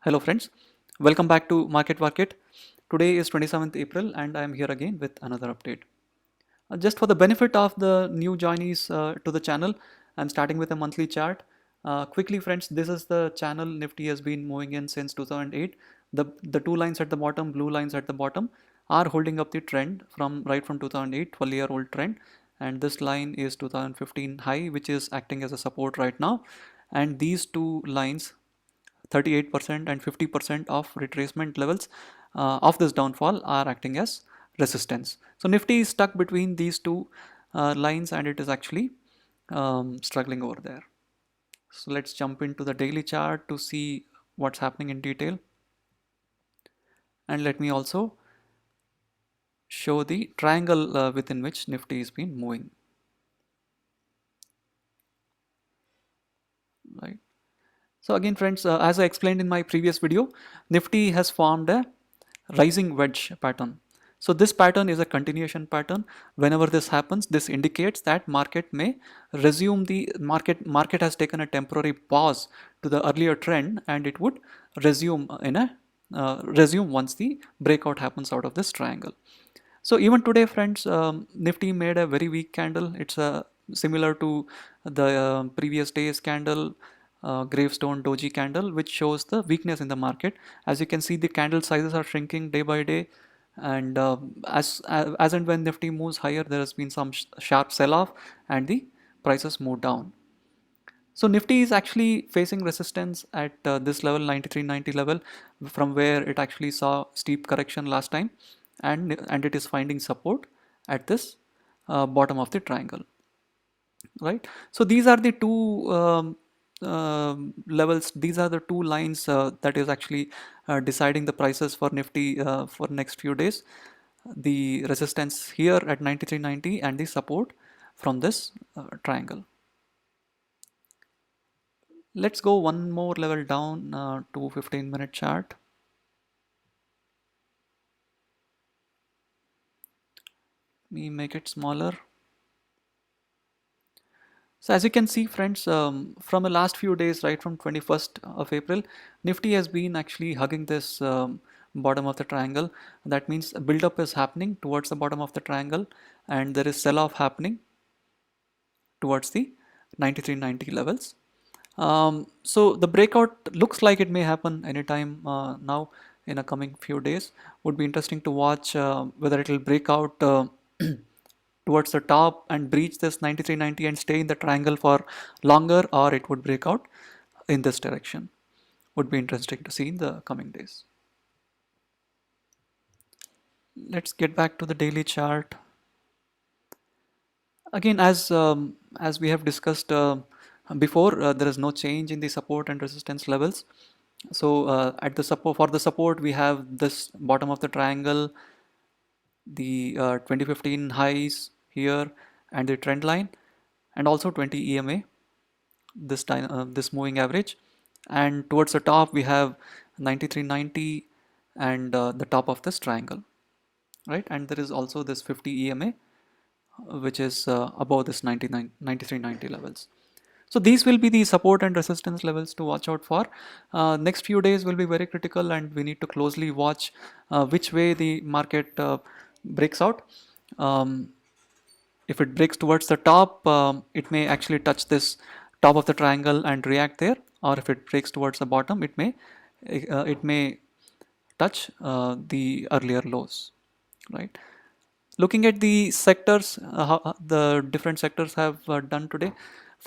Hello friends, welcome back to Market. Today is 27th April and I am here again with another update. Just for the benefit of the new joinees to the channel, I'm starting with a monthly chart. Quickly friends, this is the channel Nifty has been moving in since 2008. The two lines at the bottom, blue lines at the bottom are holding up the trend from right from 2008, 12-year-old trend, and this line is 2015 high which is acting as a support right now, and these two lines 38% and 50% of retracement levels of this downfall are acting as resistance. So Nifty is stuck between these two lines and it is actually struggling over there. So let's jump into the daily chart to see what's happening in detail. And let me also show the triangle within which Nifty has been moving. Right. So again friends, as I explained in my previous video, Nifty has formed a rising wedge pattern. So this pattern is a continuation pattern. Whenever this happens, this indicates that market may resume the market has taken a temporary pause to the earlier trend and it would resume in a resume once the breakout happens out of this triangle. So even today friends, Nifty made a very weak candle. It's similar to the previous day's candle, gravestone doji candle, which shows the weakness in the market. As you can see, the candle sizes are shrinking day by day, and as and when Nifty moves higher, there has been some sharp sell off and the prices move down. So Nifty is actually facing resistance at this level, 9390 level, from where it actually saw steep correction last time, and it is finding support at this bottom of the triangle, right? So these are the two levels. These are the two lines that is actually deciding the prices for Nifty for next few days. The resistance here at 9390 and the support from this triangle. Let's go one more level down to 15-minute chart. Let me make it smaller. So as you can see friends, from the last few days, right from 21st of April, Nifty has been actually hugging this bottom of the triangle. That means a build-up is happening towards the bottom of the triangle and there is sell-off happening towards the 9390 levels. So the breakout looks like it may happen anytime now in a coming few days. Would be interesting to watch whether it will break out towards the top and breach this 9390 and stay in the triangle for longer, or it would break out in this direction. Would be interesting to see in the coming days. Let's get back to the daily chart. Again, as we have discussed before, there is no change in the support and resistance levels. So at the support, for the support, we have this bottom of the triangle, the 2015 highs here, and the trend line, and also 20 EMA, this time this moving average, and towards the top we have 9390 and the top of this triangle, right? And there is also this 50 EMA, which is above this 9390 levels. So these will be the support and resistance levels to watch out for. Next few days will be very critical and we need to closely watch which way the market breaks out. Um, if it breaks towards the top, it may actually touch this top of the triangle and react there, or if it breaks towards the bottom, it may touch the earlier lows, right? Looking at the sectors, how the different sectors have done today.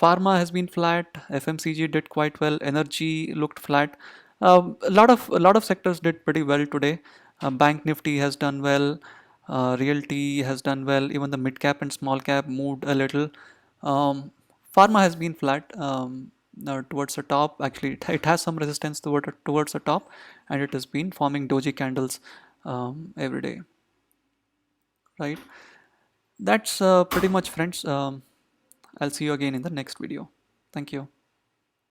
Pharma has been flat. FMCG did quite well. Energy looked flat. A lot of sectors did pretty well today. Bank Nifty has done well. Realty has done well. Even the mid cap and small cap moved a little. Um, Pharma has been flat towards the top. Actually, it has some resistance towards the top, and it has been forming doji candles every day, right? That's pretty much friends. I'll see you again in the next video. Thank you.